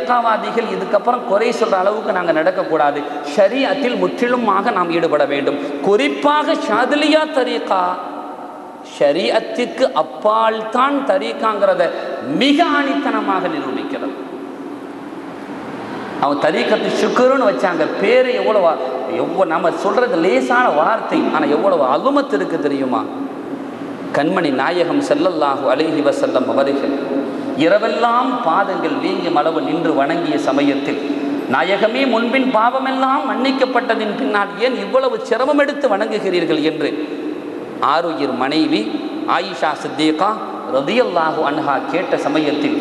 தரீக்காவாதிகள் இதுக்கப்புறம் குறை சொல்கிற அளவுக்கு நாங்கள் நடக்கக்கூடாது, ஷரீஅத்தில் முற்றிலுமாக நாம் ஈடுபட வேண்டும். குறிப்பாக ஷாதிலியா தரீக்கா ஷரீஅத்திற்கு அப்பால் தான் தரீக்காங்கிறத மிக ஆணித்தனமாக நிரூபிக்கிறது. அவங்க தரீக்கத்து ஷுக்ருன்னு வச்சாங்க, பேர் எவ்வளோ நம்ம சொல்கிறது லேசான வார்த்தை, ஆனால் எவ்வளவு அலுமத்து இருக்கு தெரியுமா? கண்மணி நாயகம் ஸல்லல்லாஹு அலைஹி வஸல்லம் அவர்கள் இரவெல்லாம் பாதங்கள் வீங்கும் அளவு நின்று வணங்கிய சமயத்தில், நாயகமே முன்பின் பாவமெல்லாம் மன்னிக்கப்பட்டதின் பின்னால் ஏன் இவ்வளவு சிரமம் எடுத்து வணங்குகிறீர்கள் என்று ஆருயிர் மனைவி ஆயிஷா சித்திகா ரலியல்லாஹு அன்ஹா கேட்ட சமயத்தில்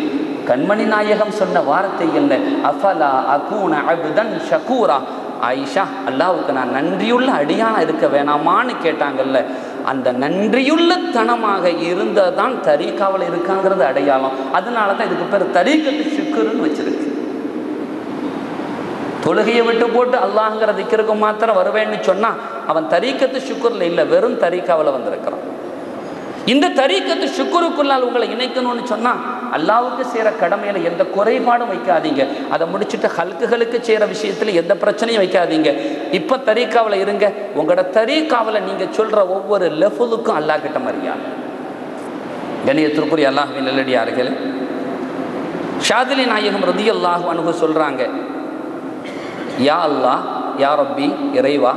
கண்மணி நாயகம் சொன்ன வார்த்தை என்ன? அஃபலா அகூன அப்தன் ஷகூரா. ஆயிஷா, அல்லாஹ்வுக்கு நான் நன்றியுள்ள அடியானா இருக்க வேணாமான்னு கேட்டாங்கல்ல, அந்த நன்றியுள்ள தனமாக இருந்ததான் தரீக்காவில் இருக்காங்கிறது அடையாளம். அதனால தான் இதுக்கு பேர் தரீக்கத்து ஷுக்ருன்னு வச்சிருக்கு. தொழுகையை விட்டு போட்டு அல்லாஹ்ங்கிற திக்ருக்கு மாத்திரம் வருவேன்னு சொன்னால் அவன் தரீக்கத்து ஷுக்ரில் இல்லை, வெறும் தரீக்காவில் வந்திருக்கிறான். இந்த தரீக்கத்து ஷுக்ருக்குள்ளால் உங்களை இணைக்கணும்னு சொன்னால் அல்லாஹ்வுக்கு செய்கிற கடமையில் எந்த குறைபாடும் வைக்காதீங்க. அதை முடிச்சுட்டு ஹல்குகளுக்கு செய்கிற விஷயத்தில் எந்த பிரச்சனையும் வைக்காதீங்க. இப்போ தரீக்காவில் இருங்க. உங்களோட தரீக்காவில் நீங்கள் சொல்கிற ஒவ்வொரு லெஃபுலுக்கும் அல்லாஹ் கிட்ட மரியாதை. கண்ணியத்திற்குரிய அல்லாஹ்வின் நல்லடியார்களே, ஷாதிலி நாயகம் ரலியல்லாஹு அன்ஹு சொல்கிறாங்க, யா அல்லாஹ், யா ரப்பி, இறைவா,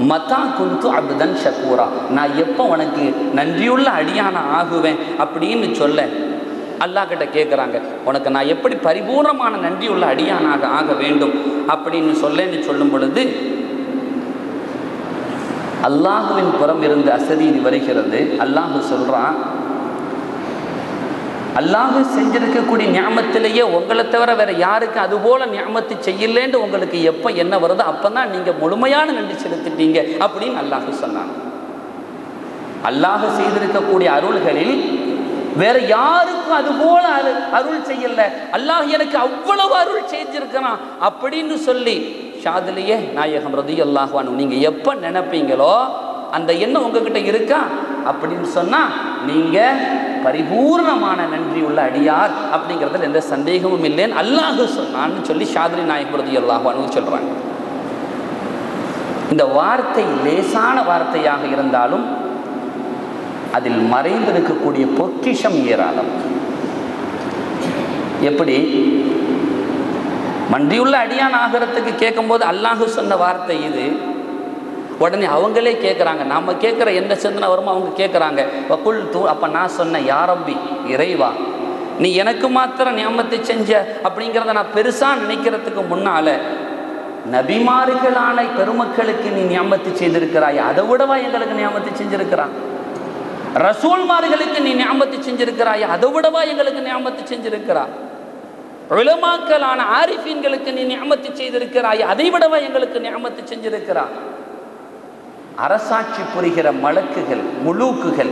மதா குந்து அப்தன் ஷக்கூரா, நான் எப்போ உனக்கு நன்றியுள்ள அடியான ஆகுவேன் அப்படின்னு சொல்ல அல்லாஹ் கிட்ட கேட்குறாங்க, உனக்கு நான் எப்படி பரிபூர்ணமான நன்றியுள்ள அடியானாக ஆக வேண்டும் அப்படின்னு சொல்லும் பொழுது அல்லாஹுவின் புறம் இருந்து அசரீரி வருகிறது. அல்லாஹு சொல்கிறான், அல்லாஹு செஞ்சிருக்கக்கூடிய நியாமத்திலேயே உங்களை தவிர வேற யாருக்கு அதுபோல நியாமத்து செய்யலேன்னு உங்களுக்கு எப்போ என்ன வருதோ அப்போ தான் நீங்கள் முழுமையான நன்றி செலுத்திட்டீங்க அப்படின்னு அல்லாஹு சொன்னாங்க. அல்லாஹு செய்திருக்கக்கூடிய அருள்களில் வேற யாருக்கும் அதுபோல அருள் செய்யல, அல்லாஹ் எனக்கு அவ்வளவு அருள் செஞ்சிருக்கிறான் அப்படின்னு சொல்லி ஷாதிலியே நாயகம் ரலியல்லாஹு அன்ஹு நீங்கள் எப்போ நினைப்பீங்களோ அந்த எண்ணம் உங்ககிட்ட இருக்கா அப்படின்னு சொன்னால் நீங்கள் பரிபூர்ணமான நன்றி உள்ள அடியார் அப்படிங்கிறதுல எந்த சந்தேகமும் இல்லைன்னு அல்லாஹ் சொன்னான்னு சொல்லி ஷாதிலி நாயகம் ரலியல்லாஹு அன்ஹு சொல்கிறாங்க. இந்த வார்த்தை லேசான வார்த்தையாக இருந்தாலும் அதில் மறைந்திருக்கக்கூடிய பொக்கிஷம் ஏராளம். எப்படி நன்றியுள்ள அடியான் ஆகிறதுக்கு கேட்கும்போது அல்லாஹ் சொன்ன வார்த்தை இது. உடனே அவங்களே கேட்குறாங்க, நம்ம கேட்குற என்ன சிந்தனை வருமோ அவங்க கேட்குறாங்க, வக்குல் தூ, அப்போ நான் சொன்னேன், யா ரப்பி, இறைவா, நீ எனக்கு மாத்திரம் நியாமத்தை செஞ்ச அப்படிங்கிறத நான் பெருசாக நினைக்கிறதுக்கு முன்னால் நபிமார்களான பெருமக்களுக்கு நீ நியாமத்து செய்திருக்கிறாய், அதை விடவா எங்களுக்கு நியாமத்து செஞ்சிருக்கிறான்? ரசூல்மார்களுக்கு நீ நியாமத்து செஞ்சிருக்கிறாய், அதை விடவா எங்களுக்கு நியாமத்து செஞ்சிருக்கிறாய்? உலமாக்களான ஆரிஃபீன்களுக்கு நீ நியாமத்து செய்திருக்கிறாய், அதை விடவா எங்களுக்கு நியாமத்து செஞ்சிருக்கிறாய்? அரசாட்சி புரிகிற மலக்குகள், முலூக்குகள்,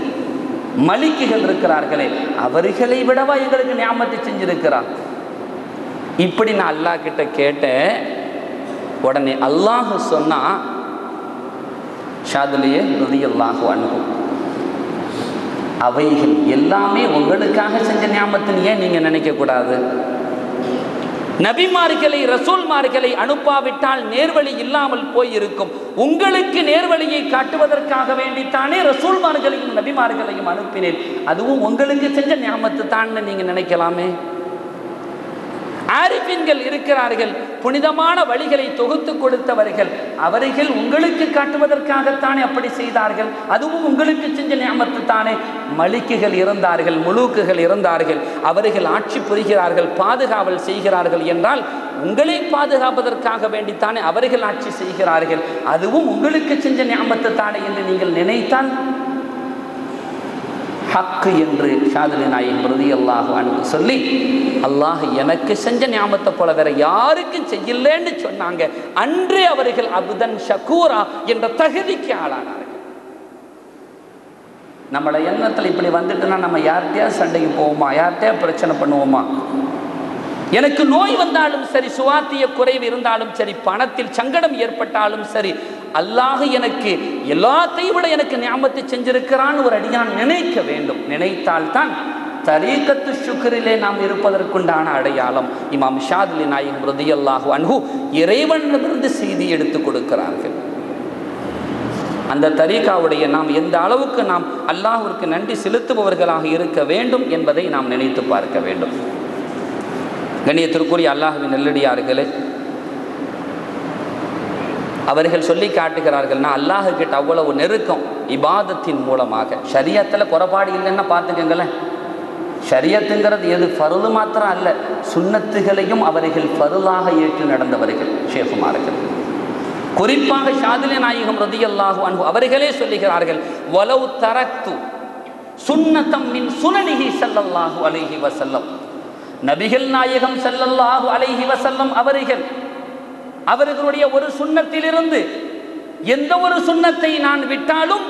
மலிக்குகள் இருக்கிறார்களே, அவர்களை விடவா எங்களுக்கு நியாமத்து செஞ்சிருக்கிறார்? இப்படி நான் அல்லாஹ் கிட்ட கேட்டேன். உடனே அல்லாஹ் சொன்னா, ஷாதிலியே ரலியல்லாஹு அன்ஹு, அவைகள் எல்லாமே உங்களுக்காக செஞ்ச நியாமத்துன்னு ஏன் நீங்க நினைக்க கூடாது? நபிமார்களை ரசூல்மார்களை அனுப்பாவிட்டால் நேர்வழி இல்லாமல் போயிருக்கும். உங்களுக்கு நேர்வழியை காட்டுவதற்காக வேண்டித்தானே ரசூல்மார்களையும் நபிமார்களையும் அனுப்பினேன். அதுவும் உங்களுக்கு செஞ்ச நியாமத்து தான் நீங்க நினைக்கலாமே. ஆரிஃபீன்கள் இருக்கிறார்கள், புனிதமான வழிகளை தொகுத்து கொடுத்தவர்கள், அவர்கள் உங்களுக்கு காட்டுவதற்காகத்தானே அப்படி செய்தார்கள். அதுவும் உங்களுக்கு செஞ்ச நியாமத்து தானே. மலிக்குகள் இருந்தார்கள், முலூக்குகள் இருந்தார்கள், அவர்கள் ஆட்சி புரிகிறார்கள், பாதுகாவல் செய்கிறார்கள் என்றால் உங்களை பாதுகாப்பதற்காக வேண்டித்தானே அவர்கள் ஆட்சி செய்கிறார்கள். அதுவும் உங்களுக்கு செஞ்ச நியாமத்து தானே என்று நீங்கள் நினைத்தால் ஹக்கு என்று ஷாதிலி நாயகம் ரலியல்லாஹு அன்ஹு சொல்லி, அல்லாஹ் எனக்கு செஞ்ச நியாமத்தை போல வேற யாருக்கும் செய்யலன்னு சொன்னாங்க. அன்றே அவர்கள் அப்தன் ஷக்கூரா என்ற தகுதிக்கு ஆளானார்கள். நம்மளோட எண்ணத்தில் இப்படி வந்துட்டுனா நம்ம யார்கிட்டயா சண்டைக்கு போவோமா? யார்கிட்டயா பிரச்சனை பண்ணுவோமா? எனக்கு நோய் வந்தாலும் சரி, சுவாத்திய குறைவு இருந்தாலும் சரி, பணத்தில் சங்கடம் ஏற்பட்டாலும் சரி, அல்லாஹ் எனக்கு எல்லாத்தையும் விட எனக்கு நியாமத்தை செஞ்சிருக்கிறான்னு ஒரு அடியான் நினைக்க வேண்டும். நினைத்தால்தான் தரீகத்து ஷுக்ரிலே நாம் இருப்பதற்குண்டான அடையாளம். இமாம் ஷாதுலி நாயகம் ரலியல்லாஹு அன்ஹு இறைவனிடமிருந்து செய்தி எடுத்து கொடுக்கிறார்கள். அந்த தரீகாவுடைய நாம் எந்த அளவுக்கு நாம் அல்லாஹ்விற்கு நன்றி செலுத்துபவர்களாக இருக்க வேண்டும் என்பதை நாம் நினைத்து பார்க்க வேண்டும். கண்ணியத்திற்குரிய அல்லாஹ்வின் நல்லடியார்களே, அவர்கள் சொல்லி காட்டுகிறார்கள், நான் அல்லாஹ் கிட்ட அவ்வளவு நெருக்கம் இபாதத்தின் மூலமாக. ஷரியத்தில் குறைபாடு இல்லைன்னா பார்த்துக்கங்களேன். ஷரியத்துங்கிறது எது ஃபர்து மாத்திரம் அல்ல, சுன்னத்துகளையும் அவர்கள் ஃபர்தாக ஏற்று நடந்தவர்கள் ஷேகுமார்கள். குறிப்பாக ஷாதுலி நாயகம் ரலியல்லாஹு அன்ஹு அவர்களே சொல்லுகிறார்கள், வலவ் தரக்து சுன்னதம் மின் சுனனிஹி ஸல்லல்லாஹு அலைஹி வஸல்லம். நபிகள் நாயகம் ஸல்லல்லாஹு அலைஹி வஸல்லம் அவர்களுடைய ஒரு சுன்னத்திலிருந்து எந்த ஒரு சுன்னத்தை நான் விட்டாலும்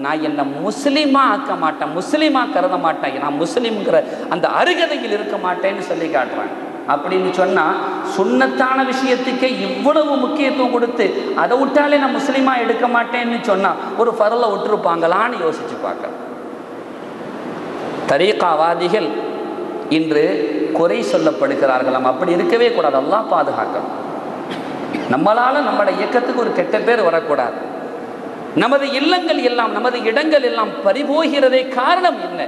நான் என்ன முஸ்லிமா ஆக்க மாட்டேன், முஸ்லிமா கருத மாட்டேன், நான் முஸ்லிம்ங்கிற அந்த அருகதையில் இருக்க மாட்டேன்னு சொல்லி காட்டுறாங்க. அப்படின்னு சொன்னால் சுன்னத்தான விஷயத்துக்கே இவ்வளவு முக்கியத்துவம் கொடுத்து அதை விட்டாலே நான் முஸ்லீமா எடுக்க மாட்டேன்னு சொன்னால் ஒரு ஃபர்லை விட்டுருப்பாங்களான்னு யோசிச்சு பார்க்க. தரீகாவாதிகள் இன்று குறை சொல்லப்படுகிறார்களாம். அப்படி இருக்கவே கூடாது, அல்லாஹ் பாதுகாக்கணும். நம்மளால் நம்முடைய இயக்கத்துக்கு ஒரு கெட்ட பேர் வரக்கூடாது. நமது இல்லங்கள் எல்லாம் நமது இடங்கள் எல்லாம் பறிபோகிறதே காரணம் என்ன?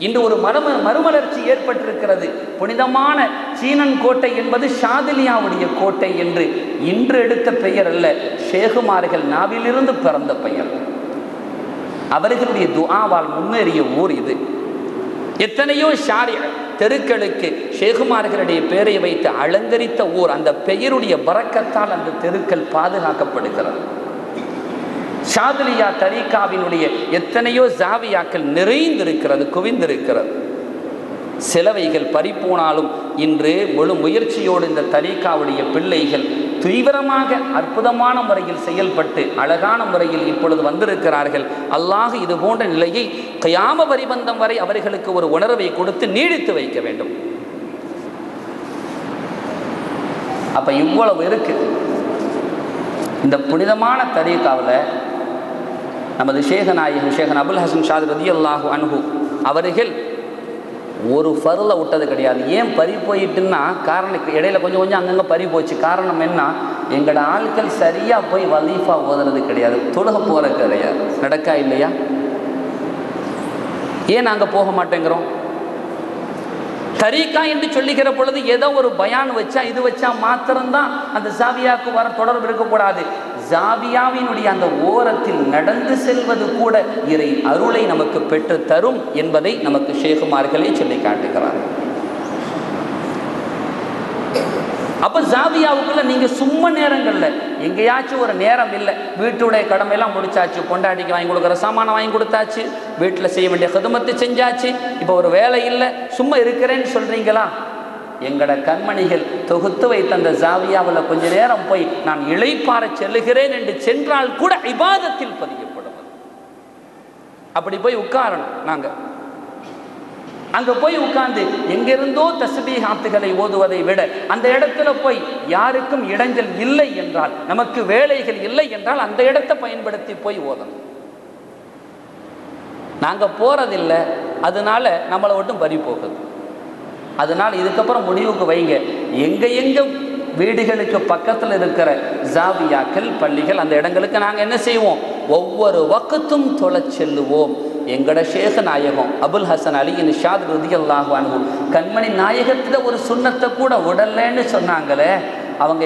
இன்று ஒரு மறுமலர்ச்சி ஏற்பட்டிருக்கிறது. புனிதமான சீனன் கோட்டை என்பது ஷாதிலியாவுடைய கோட்டை என்று இன்று எடுத்த பெயர் அல்ல, ஷேகுமார்கள் நாவிலிருந்து பிறந்த பெயர். அவர்களுடைய துஆவால் முன்னேறிய ஊர் இது. எத்தனையோ தெருக்களுக்கு ஷேகுமார்களுடைய பெயரை வைத்து அலங்கரித்த ஊர். அந்த பெயருடைய பரக்கத்தால் அந்த தெருக்கள் பாதுகாக்கப்படுகிறது. ஷாதுலியா தரீகாவினுடைய எத்தனையோ ஜாவியாக்கள் நிறைந்திருக்கிறது, குவிந்திருக்கிறது. சிலவைகள் பறிப்போனாலும் இன்று முழு முயற்சியோடு இந்த தரீகாவுடைய பிள்ளைகள் தீவிரமாக அற்புதமான முறையில் செயல்பட்டு அழகான முறையில் இப்பொழுது வந்திருக்கிறார்கள். அல்லாஹ் இது போன்ற நிலையை கியாம பரிபந்தம் வரை அவர்களுக்கு ஒரு உணர்வை கொடுத்து நீடித்து வைக்க வேண்டும். அப்ப இவ்வளவு இருக்கு. இந்த புனிதமான தரீகாவில் நமது ஷேகன் அபுல் ஹசன் ஷாத் ரலியல்லாஹு அன்ஹு அவர்கள் ஒரு ஃபர்ல விட்டது கிடையாது. ஏன் பறி போயிட்டுன்னா காரணம் இடையில கொஞ்சம் கொஞ்சம் அங்கங்கே பறி போச்சு. காரணம் என்ன? எங்களோட ஆட்கள் சரியாக போய் வலீஃபா ஓதுறது கிடையாது, தொழுக போகிறது கிடையாது. நடக்கா இல்லையா? ஏன் நாங்கள் போக மாட்டேங்கிறோம்? தரீகா என்று சொல்லுகிற பொழுது ஏதோ ஒரு பயான் வச்சா இது வச்சா மாத்திரம்தான் அந்த ஜாவியாவுக்கு வர தொடர்பு இருக்கக்கூடாது. ஜாவியாவினுடைய அந்த ஓரத்தில் நடந்து செல்வது கூட இறை அருளை நமக்கு பெற்று தரும் என்பதை நமக்கு ஷேகுமார்களே சொல்லி காட்டுகிறார். அப்போ ஜாவியாவுக்குள்ள நீங்கள் சும்மா நேரங்களில் எங்கேயாச்சும் ஒரு நேரம் இல்லை, வீட்டுடைய கடமையெல்லாம் முடிச்சாச்சு, பொண்டாட்டிக்கு வாங்கி கொடுக்குற சாமானை வாங்கி கொடுத்தாச்சு, வீட்டில் செய்ய வேண்டிய ஹிதமத்தை செஞ்சாச்சு, இப்போ ஒரு வேலை இல்லை, சும்மா இருக்கிறேன்னு சொல்கிறீங்களா? எங்களோட கண்மணிகள் தொகுத்து வைத்த அந்த ஜாவியாவில் கொஞ்ச நேரம் போய் நான் இளைப்பாற செல்லுகிறேன் என்று சென்றால் கூட இபாதத்தில் பதியப்படுவது. அப்படி போய் உட்காரணும். நாங்கள் அங்கே போய் உட்கார்ந்து எங்கிருந்தோ தஸ்பீஹாத்துகளை ஓதுவதை விட அந்த இடத்துல போய் யாருக்கும் இடங்கள் இல்லை என்றால், நமக்கு வேலைகள் இல்லை என்றால் அந்த இடத்தை பயன்படுத்தி போய் ஓதணும். நாங்கள் போறதில்லை, அதனால நம்மளை மட்டும் பறி போகுது. அதனால் இதுக்கப்புறம் முடிவுக்கு வைங்க, எங்க வீடுகளுக்கு பக்கத்தில் இருக்கிற ஜாவியாக்கள் பள்ளிகள் அந்த இடங்களுக்கு நாங்கள் என்ன செய்வோம்? ஒவ்வொரு வக்கத்தும் தொலை செல்லுவோம். எங்கட ஷேக நாயகம் அபுல் ஹசன் அலி ஷாத் ரலியல்லாஹு அன்ஹு கண்மணி நாயகத்தில் ஒரு சுன்னத்தை கூட உடல்லேன்னு சொன்னாங்களே, அவங்க